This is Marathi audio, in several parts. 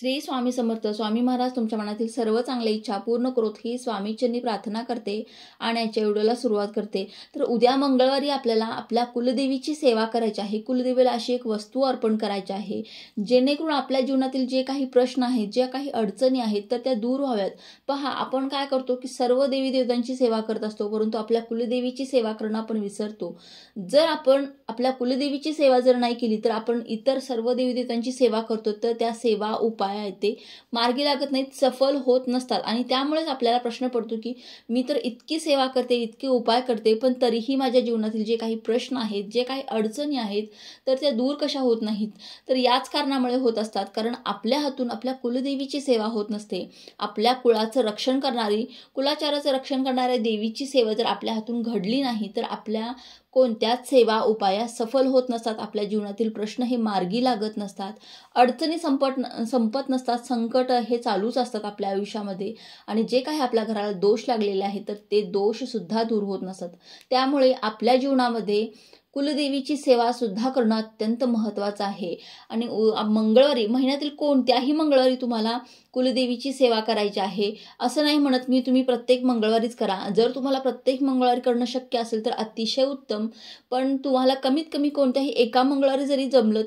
श्री स्वामी समर्थ. स्वामी महाराज तुमच्या मनातील सर्व चांगल्या इच्छा पूर्ण करोत ही स्वामीचरणी प्रार्थना करते आणि याच्या व्हिडिओला सुरुवात करते. तर उद्या मंगळवारी आपल्याला आपल्या कुलदेवीची सेवा करायची आहे. कुलदेवीला अशी एक वस्तू अर्पण करायची आहे जेणेकरून आपल्या जीवनातील जे काही प्रश्न आहेत, ज्या काही अडचणी आहेत तर त्या दूर व्हाव्यात. पहा, आपण काय करतो की सर्व देवी देवतांची सेवा करत असतो, परंतु आपल्या कुलदेवीची सेवा करणं आपण विसरतो. जर आपण आपल्या कुलदेवीची सेवा जर नाही केली तर आपण इतर सर्व देवी देवतांची सेवा करतो, तर त्या सेवा उपाय आहेत ते मार्गी लागत नाहीत, सफल होत नसतात. आणि त्यामुळेच आपल्याला प्रश्न पडतो की मी तर इतकी सेवा करते, इतके उपाय करते, पण तरीही माझ्या जीवनातील जे काही प्रश्न आहेत, जे काही अडचणी आहेत तर त्या दूर कशा होत नाहीत. तर याच कारणामुळे होत असतात, कारण आपल्या हातून आपल्या कुलदेवीची सेवा होत नसते. आपल्या कुळाचं रक्षण करणारी, कुलाचाराचं रक्षण करणाऱ्या देवीची सेवा जर आपल्या हातून घडली नाही तर आपल्या कोणत्याच सेवा उपाया सफल होत नसतात. आपल्या जीवनातील प्रश्न हे मार्गी लागत नसतात, अडचणी संपत नसतात, संकट हे चालूच असतात आपल्या आयुष्यामध्ये. आणि जे काही आपल्या घराला दोष लागलेले आहेत तर ते दोष सुद्धा दूर होत नसतात. त्यामुळे आपल्या जीवनामध्ये कुलदेवीची सेवा सुद्धा करणं अत्यंत महत्त्वाचं आहे. आणि मंगळवारी, महिन्यातील कोणत्याही मंगळवारी तुम्हाला कुलदेवीची सेवा करायची आहे. असं नाही म्हणत मी तुम्ही प्रत्येक मंगळवारीच करा. जर तुम्हाला प्रत्येक मंगळवारी करणं शक्य असेल तर अतिशय उत्तम, पण तुम्हाला कमीत कमी कोणत्याही एका मंगळवारी जरी जमलं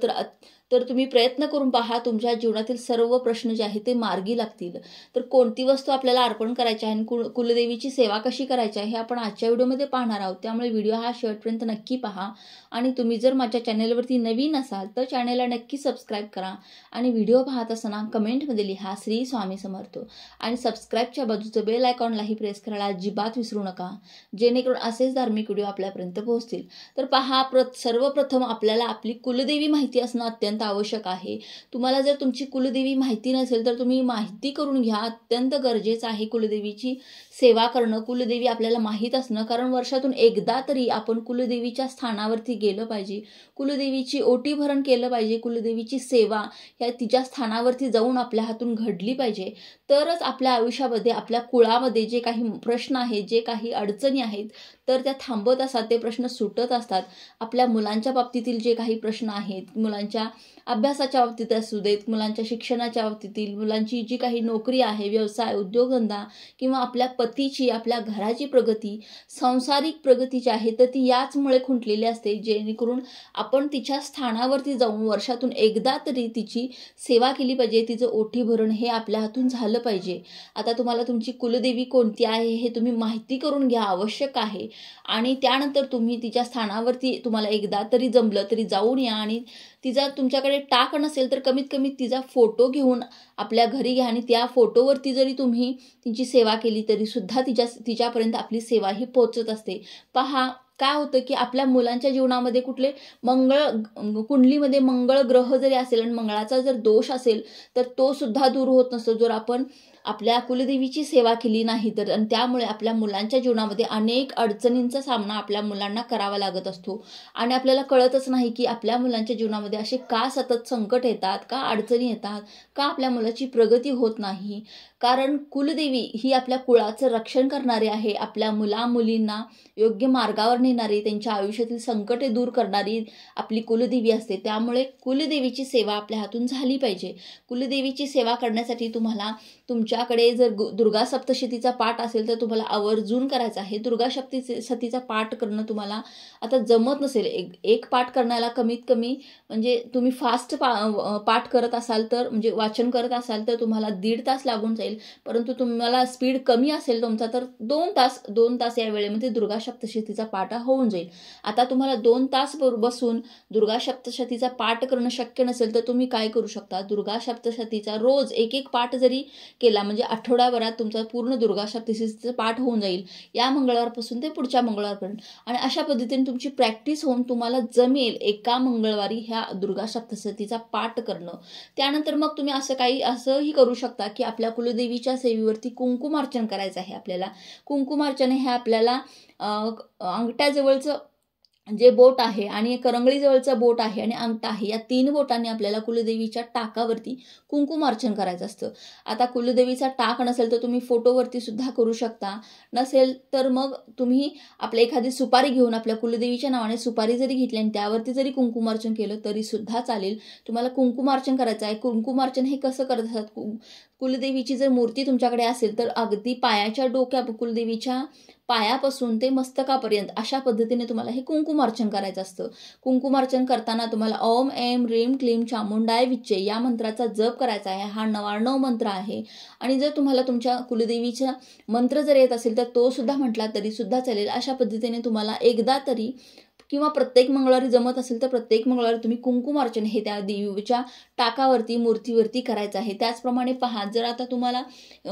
तर तुम्ही प्रयत्न करून पहा, तुमच्या जीवनातील सर्व प्रश्न जे आहेत ते मार्गी लागतील. तर कोणती वस्तू आपल्याला अर्पण करायची आहे आणि कुलदेवीची सेवा कशी करायची आहे हे आपण आजच्या व्हिडिओमध्ये पाहणार आहोत. त्यामुळे व्हिडिओ हा शेवटपर्यंत नक्की पहा. आणि तुम्ही जर माझ्या चॅनेलवरती नवीन असाल तर चॅनेलला नक्की सबस्क्राईब करा. आणि व्हिडिओ पाहत असताना कमेंटमध्ये लिहा श्री स्वामी समर्थ. आणि सबस्क्राईबच्या बाजूचं बेल आयकॉनलाही प्रेस करायला अजिबात विसरू नका, जेणेकरून असेच धार्मिक व्हिडिओ आपल्यापर्यंत पोहोचतील. तर पहा, सर्वप्रथम आपल्याला आपली कुलदेवी माहिती असणं अत्यंत आवश्यक आहे. तुम्हाला जर तुमची कुलदेवी माहिती नसेल तर तुम्ही माहिती करून घ्या, अत्यंत गरजेचं आहे कुलदेवीची सेवा करणं, कुलदेवी आपल्याला माहीत असणं. कारण वर्षातून एकदा तरी आपण कुलदेवीच्या स्थानावरती गेलं पाहिजे, कुलदेवीची ओटी भरण केलं पाहिजे, कुलदेवीची सेवा ह्या तिच्या स्थानावरती जाऊन आपल्या हातून घडली पाहिजे. तरच आपल्या आयुष्यामध्ये, आपल्या कुळामध्ये जे काही प्रश्न आहेत, जे काही अडचणी आहेत तर त्या थांबत असतात, ते प्रश्न सुटत असतात. आपल्या मुलांच्या बाबतीतील जे काही प्रश्न आहेत, मुलांच्या अभ्यासाच्या बाबतीत असू देत, मुलांच्या शिक्षणाच्या बाबतीतील, मुलांची जी काही नोकरी आहे, व्यवसाय, उद्योगधंदा, किंवा आपल्या पतीची, आपल्या घराची प्रगती, सांसारिक प्रगती जी आहे तर ती याचमुळे खुंटलेली असते, जेणेकरून आपण तिच्या स्थानावरती जाऊन वर्षातून एकदा तरी तिची सेवा केली पाहिजे, तिचं ओटी भरण हे आपल्या हातून झालं पाहिजे. आता तुम्हाला तुमची कुलदेवी कोणती आहे हे तुम्ही माहिती करून घ्या, आवश्यक आहे. आणि त्यानंतर तुम्ही तिच्या स्थानावरती तुम्हाला एकदा तरी जमलं तरी जाऊन या. आणि तिचा तुमच्याकडे टाक नसेल तर कमीत कमी तिचा फोटो घेऊन आपल्या घरी घ्या आणि त्या फोटोवरती जरी तुम्ही तिची सेवा केली तरी सुद्धा तिच्यापर्यंत आपली सेवा ही पोहोचत असते. पहा, काय होतं की आपल्या मुलांच्या जीवनामध्ये कुठले कुंडलीमध्ये मंगळ ग्रह जरी असेल आणि मंगळाचा जर दोष असेल तर तो सुद्धा दूर होत नसतो जर आपण आपल्या कुलदेवीची सेवा केली नाही तर. आणि त्यामुळे आपल्या मुलांच्या जीवनामध्ये अनेक अडचणींचा सामना आपल्या मुलांना करावा लागत असतो. आणि आपल्याला कळतच नाही की आपल्या मुलांच्या जीवनामध्ये असे का सतत संकट येतात, का अडचणी येतात, का आपल्या मुलाची प्रगती होत नाही. कारण कुलदेवी ही आपल्या कुळाचं रक्षण करणारी आहे, आपल्या मुलींना योग्य मार्गावर नेणारी, त्यांच्या आयुष्यातील संकटे दूर करणारी आपली कुलदेवी असते. त्यामुळे कुलदेवीची सेवा आपल्या हातून झाली पाहिजे. कुलदेवीची सेवा करण्यासाठी तुम्हाला तुमच्याकडे जर दुर्गा सप्तशतीचा पाठ असेल तर तुम्हाला आवर्जून करायचा आहे. दुर्गा सप्तशतीचा पाठ करणं तुम्हाला आता जमत नसेल, एक पाठ करण्याला कमीत कमी म्हणजे तुम्ही फास्ट पाठ करत असाल तर, म्हणजे वाचन करत असाल तर तुम्हाला 1.5 तास लागून जाईल. परंतु तुम्हाला स्पीड कमी असेल तुमचा तर 2 तास या वेळेमध्ये दुर्गा सप्तशतीचा पाठ होऊन जाईल. आता तुम्हाला 2 तास बसून दुर्गा सप्तशतीचा पाठ करणं शक्य नसेल तर तुम्ही काय करू शकता, दुर्गा सप्तशतीचा रोज एक पाठ जरी केला म्हणजे आठवड्याभरात तुमचा पूर्ण दुर्गा सप्तशतीचा पाठ होऊन जाईल, या मंगळवारपासून ते पुढच्या मंगळवारपर्यंत. आणि अशा पद्धतीने तुमची प्रॅक्टिस होऊन तुम्हाला जमेल एका मंगळवारी ह्या दुर्गा सप्तशतीचा पाठ करणं. त्यानंतर मग तुम्ही असंही करू शकता की आपल्या कुलदेवीच्या सेवेवरती कुंकुमार्चन करायचं आहे. आपल्याला कुंकुमार्चन हे आपल्याला अंगठ्याजवळचं जे बोट आहे आणि करंगळीजवळचं बोट आहे आणि अंगठा आहे, या 3 बोटांनी आपल्याला कुलदेवीच्या टाकावरती कुंकुमार्चन करायचं असतं. आता कुलदेवीचा टाक नसेल तर तुम्ही फोटोवरती सुद्धा करू शकता. नसेल तर मग तुम्ही आपल्या एखादी सुपारी घेऊन आपल्या कुलदेवीच्या नावाने सुपारी जरी घेतली आणि त्यावरती जरी कुंकुमार्चन केलं तरी सुद्धा चालेल. तुम्हाला कुंकुमार्चन करायचं आहे. कुंकुमार्चन हे कसं करत असतात, कुलदेवीची जर मूर्ती तुमच्याकडे असेल तर अगदी पायाच्या कुलदेवीच्या पायापासून ते मस्तकापर्यंत अशा पद्धतीने तुम्हाला हे कुंकुमार्चन करायचं असतं. कुंकुमार्चन करताना तुम्हाला ओम ऐं ह्रीं क्लीं चामुंडाय विच्चे या मंत्राचा जप करायचा आहे. हा 99 मंत्र आहे आणि जर तुम्हाला तुमच्या कुलदेवीचा मंत्र जर येत असेल तर तो सुद्धा म्हटला तरी सुद्धा चालेल. अशा पद्धतीने तुम्हाला एकदा तरी किंवा प्रत्येक मंगळवारी जमत असेल तर प्रत्येक मंगळवारी तुम्ही कुंकुमार्चन हे त्या देवीच्या टाकावरती मूर्तीवरती करायचं आहे. त्याचप्रमाणे पहा, जर आता तुम्हाला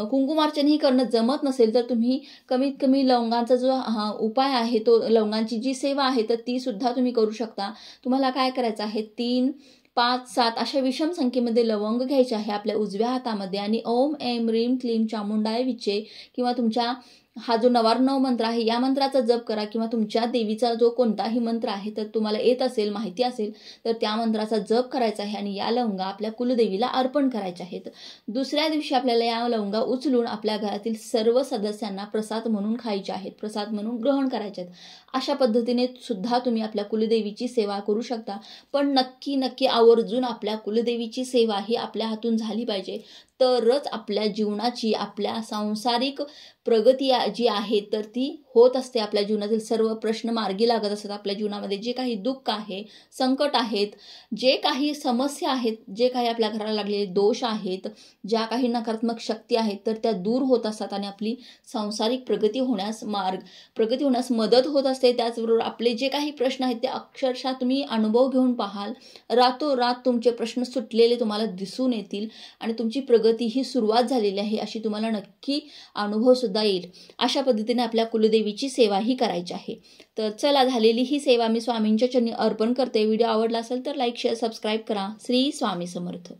कुंकुमार्चन ही करणं जमत नसेल तर तुम्ही कमीत कमी लवंगाचा जो उपाय आहे, तो लवंगांची जी सेवा आहे तर ती सुद्धा तुम्ही करू शकता. तुम्हाला काय करायचं आहे, 3, 5, 7 अशा विषम संख्येमध्ये लवंग घ्यायचे आहे आपल्या उजव्या हातामध्ये आणि ओम ऐं ह्रीं क्लीं चामुंडाय विच्चे किंवा तुमच्या हा जो 99 मंत्र आहे या मंत्राचा जप करा किंवा तुमच्या देवीचा जो कोणताही मंत्र आहे तर तुम्हाला येत असेल, माहिती असेल तर त्या मंत्राचा जप करायचा आहे आणि या लवंगा आपल्या कुलदेवीला अर्पण करायच्या आहेत. दुसऱ्या दिवशी आपल्याला या लवंगा उचलून आपल्या घरातील सर्व सदस्यांना प्रसाद म्हणून खायचे आहेत, प्रसाद म्हणून ग्रहण करायचे आहेत. अशा पद्धतीने सुद्धा तुम्ही आपल्या कुलदेवीची सेवा करू शकता. पण नक्की आवर्जून आपल्या कुलदेवीची सेवा ही आपल्या हातून झाली पाहिजे, तरच आपल्या जीवनाची, आपल्या सांसारिक प्रगती जी आहे तर ती होत असते. आपल्या जीवनातील सर्व प्रश्न मार्गी लागत असतात. आपल्या जीवनामध्ये जे काही दुःख आहे, संकट आहेत, जे काही समस्या आहेत, जे काही आपल्या घराला लागलेले दोष आहेत, ज्या काही नकारात्मक शक्ती आहेत तर त्या दूर होत असतात आणि आपली सांसारिक प्रगती होण्यास मदत होत असते. त्याचबरोबर आपले जे काही प्रश्न आहेत ते अक्षरशः तुम्ही अनुभव घेऊन पाहाल, रातोरात तुमचे प्रश्न सुटलेले तुम्हाला दिसून येतील आणि तुमची प्रगती ही सुरुवात झालेली आहे अशी तुम्हाला नक्की अनुभव सुद्धा येईल. अशा पद्धतीने आपल्या कुलदेवीची सेवा ही करायची आहे. तर चला, झालेली ही सेवा मी स्वामींच्या चरणी अर्पण करते. व्हिडिओ आवडला असेल तर लाईक, शेअर, सबस्क्राईब करा. श्री स्वामी समर्थ.